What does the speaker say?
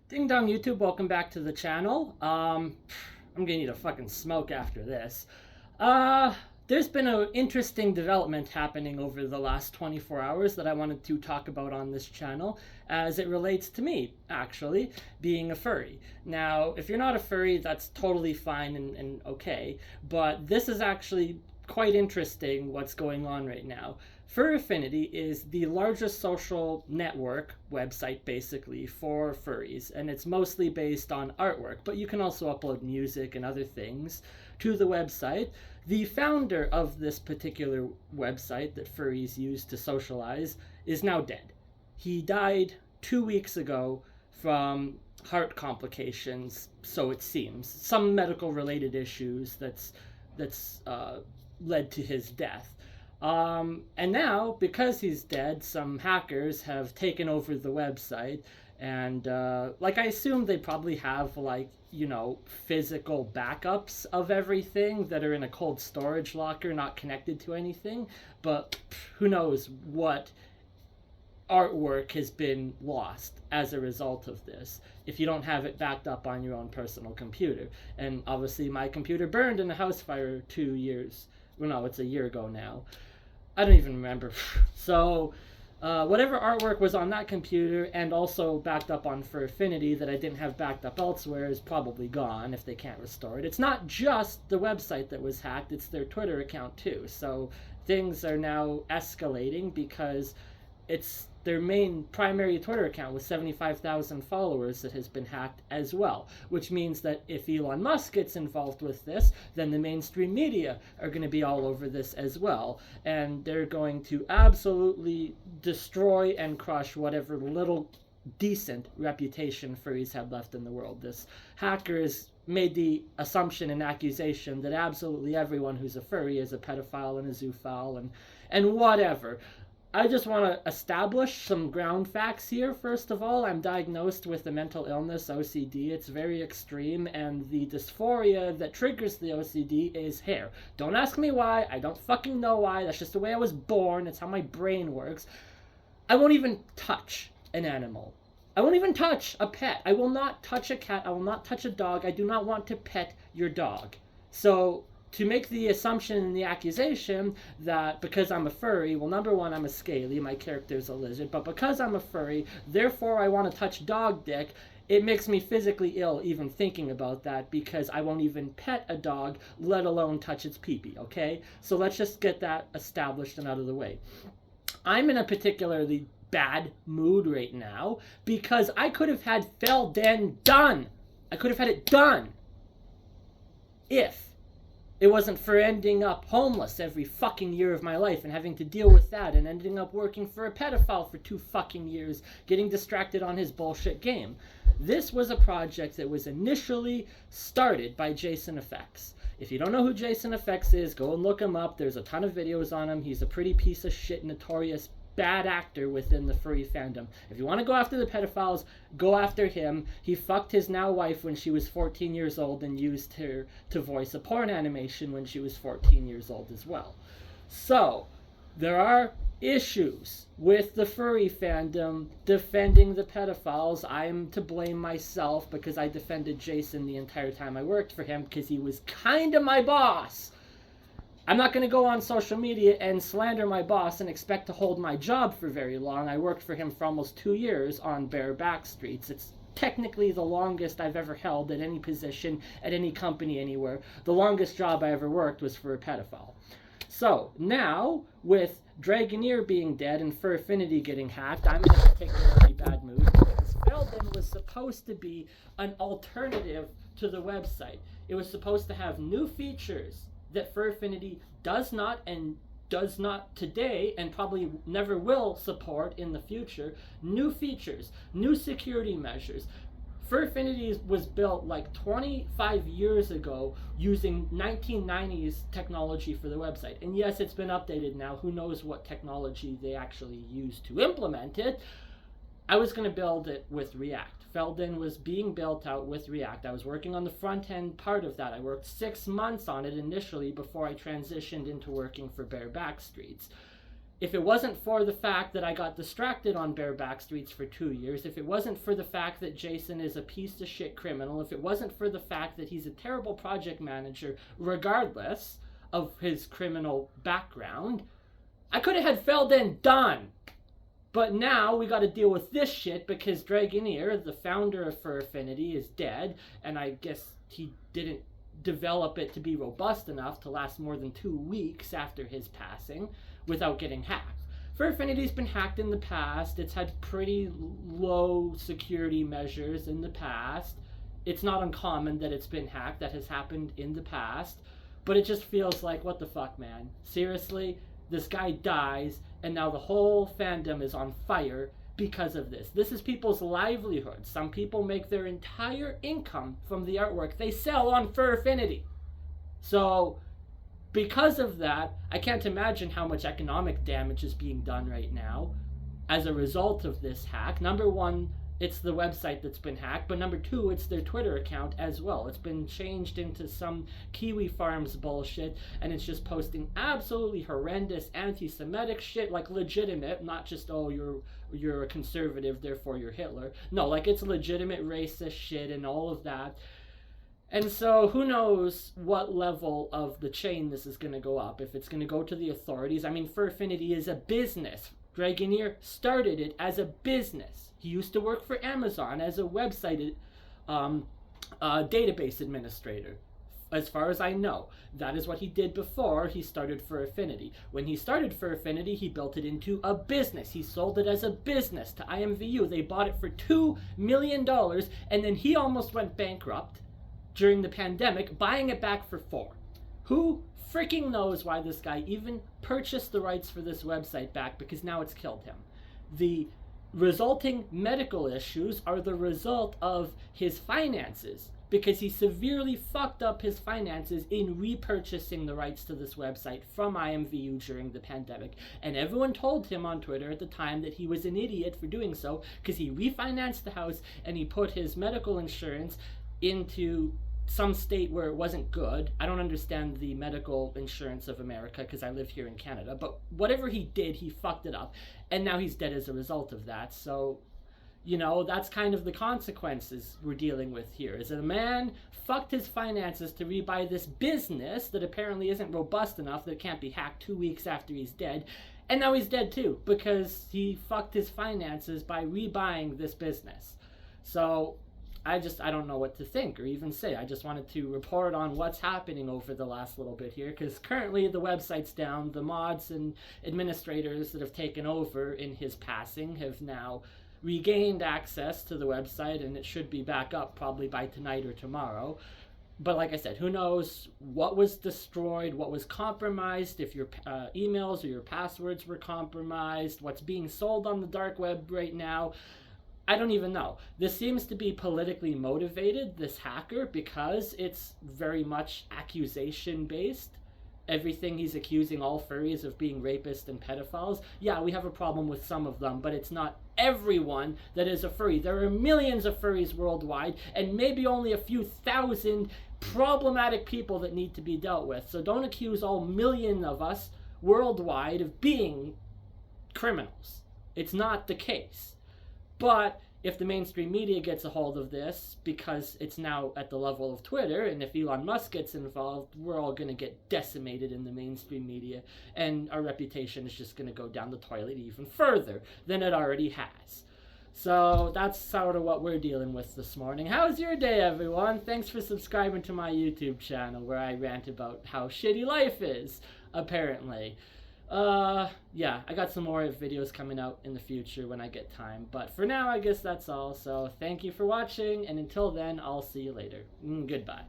Ding dong YouTube, welcome back to the channel. I'm gonna need a fucking smoke after this. Uh, there's been an interesting development happening over the last 24 hours that I wanted to talk about on this channel as it relates to me, actually, being a furry. Now, if you're not a furry, that's totally fine and okay, but this is actually quite interesting what's going on right now. Furaffinity is the largest social network website basically for furries, and it's mostly based on artwork, but you can also upload music and other things to the website. The founder of this particular website that furries use to socialize is now dead. He died 2 weeks ago from heart complications, so it seems. Some medical related issues that's led to his death. And now, because he's dead, some hackers have taken over the website, and like I assume they probably have physical backups of everything that are in a cold storage locker, not connected to anything. But who knows what artwork has been lost as a result of this if you don't have it backed up on your own personal computer. And obviously my computer burned in a house fire 2 years, well, no, it's a year ago now. I don't even remember. So whatever artwork was on that computer and also backed up on Furaffinity that I didn't have backed up elsewhere is probably gone if they can't restore it. It's not just the website that was hacked, it's their Twitter account too. So things are now escalating because it's their main primary Twitter account with 75,000 followers that has been hacked as well, which means that if Elon Musk gets involved with this, then the mainstream media are going to be all over this as well, and they're going to absolutely destroy and crush whatever little decent reputation furries had left in the world. This hacker has made the assumption and accusation that absolutely everyone who's a furry is a pedophile and a zoophile and whatever. I just want to establish some ground facts here. First of all, I'm diagnosed with a mental illness, OCD. It's very extreme, and the dysphoria that triggers the OCD is hair. Don't ask me why. I don't fucking know why. That's just the way I was born. It's how my brain works. I won't even touch an animal. I won't even touch a pet. I will not touch a cat. I will not touch a dog. I do not want to pet your dog. So to make the assumption and the accusation that because I'm a furry, well, number one, I'm a scaly, my character's a lizard, but because I'm a furry, therefore I want to touch dog dick, it makes me physically ill even thinking about that because I won't even pet a dog, let alone touch its pee-pee, okay? So let's just get that established and out of the way. I'm in a particularly bad mood right now because I could have had Felden done. I could have had it done if it wasn't for ending up homeless every fucking year of my life and having to deal with that and ending up working for a pedophile for 2 fucking years, getting distracted on his bullshit game. This was a project that was initially started by Jason FX. If you don't know who Jason FX is, go and look him up. There's a ton of videos on him. He's a pretty piece of shit, notorious bad actor within the furry fandom. If you want to go after the pedophiles, go after him. He fucked his now wife when she was 14 years old and used her to voice a porn animation when she was 14 years old as well. So, there are issues with the furry fandom defending the pedophiles. I am to blame myself because I defended Jason the entire time I worked for him because he was kind of my boss. I'm not going to go on social media and slander my boss and expect to hold my job for very long. I worked for him for almost 2 years on bareback streets. It's technically the longest I've ever held at any position, at any company, anywhere. The longest job I ever worked was for a pedophile. So, now, with Dragoneer being dead and Furaffinity getting hacked, I'm in a particularly bad mood because Felden was supposed to be an alternative to the website. It was supposed to have new features that Furaffinity does not today and probably never will support in the future. New features, new security measures. Furaffinity was built like 25 years ago using 1990s technology for the website. And yes, it's been updated now. Who knows what technology they actually used to implement it. I was going to build it with React. Felden was being built out with React. I was working on the front end part of that. I worked 6 months on it initially before I transitioned into working for Bareback Streets. If it wasn't for the fact that I got distracted on bareback streets for 2 years, if it wasn't for the fact that Jason is a piece of shit criminal, if it wasn't for the fact that he's a terrible project manager, regardless of his criminal background, I could have had Felden done. But now we got to deal with this shit because Dragoneer, the founder of Furaffinity, is dead, and I guess he didn't develop it to be robust enough to last more than 2 weeks after his passing without getting hacked. Furafinity's been hacked in the past. It's had pretty low security measures in the past. It's not uncommon that it's been hacked. That has happened in the past. But it just feels like, what the fuck, man? Seriously? This guy dies, and now the whole fandom is on fire because of this. This is people's livelihood. Some people make their entire income from the artwork they sell on Furaffinity. So, because of that, I can't imagine how much economic damage is being done right now as a result of this hack. Number one, it's the website that's been hacked, but number two, it's their Twitter account as well. It's been changed into some Kiwi Farms bullshit, and it's just posting absolutely horrendous anti-Semitic shit, like legitimate, not just, oh, you're a conservative, therefore you're Hitler. No, like it's legitimate racist shit and all of that. And so who knows what level of the chain this is going to go up, if it's going to go to the authorities. I mean, Furaffinity is a business. Dragoneer started it as a business. He used to work for Amazon as a website database administrator. As far as I know, that is what he did before he started Furaffinity. When he started Furaffinity, he built it into a business. He sold it as a business to IMVU. They bought it for $2 million, and then he almost went bankrupt during the pandemic, buying it back for $4 million. Who freaking knows why this guy even purchased the rights for this website back, because now it's killed him. The resulting medical issues are the result of his finances, because he severely fucked up his finances in repurchasing the rights to this website from IMVU during the pandemic. And everyone told him on Twitter at the time that he was an idiot for doing so, because he refinanced the house and he put his medical insurance into some state where it wasn't good. I don't understand the medical insurance of America because I live here in Canada, but whatever he did, he fucked it up, and now he's dead as a result of that. So, you know, that's kind of the consequences we're dealing with here, is that a man fucked his finances to rebuy this business that apparently isn't robust enough, that it can't be hacked 2 weeks after he's dead, and now he's dead too, because he fucked his finances by rebuying this business. So I don't know what to think or even say. I just wanted to report on what's happening over the last little bit here, because currently the website's down. The mods and administrators that have taken over in his passing have now regained access to the website, and it should be back up probably by tonight or tomorrow. But like I said, who knows what was destroyed, what was compromised, if your emails or your passwords were compromised, what's being sold on the dark web right now. I don't even know. This seems to be politically motivated, this hacker, because it's very much accusation-based. Everything he's accusing all furries of being rapists and pedophiles. Yeah, we have a problem with some of them, but it's not everyone that is a furry. There are millions of furries worldwide, and maybe only a few thousand problematic people that need to be dealt with. So don't accuse all million of us worldwide of being criminals. It's not the case. But if the mainstream media gets a hold of this, because it's now at the level of Twitter, and if Elon Musk gets involved, we're all going to get decimated in the mainstream media, and our reputation is just going to go down the toilet even further than it already has. So that's sort of what we're dealing with this morning. How's your day, everyone? Thanks for subscribing to my YouTube channel, where I rant about how shitty life is, apparently. Yeah, I got some more videos coming out in the future when I get time, but for now, I guess that's all. So thank you for watching, and until then, I'll see you later. Goodbye.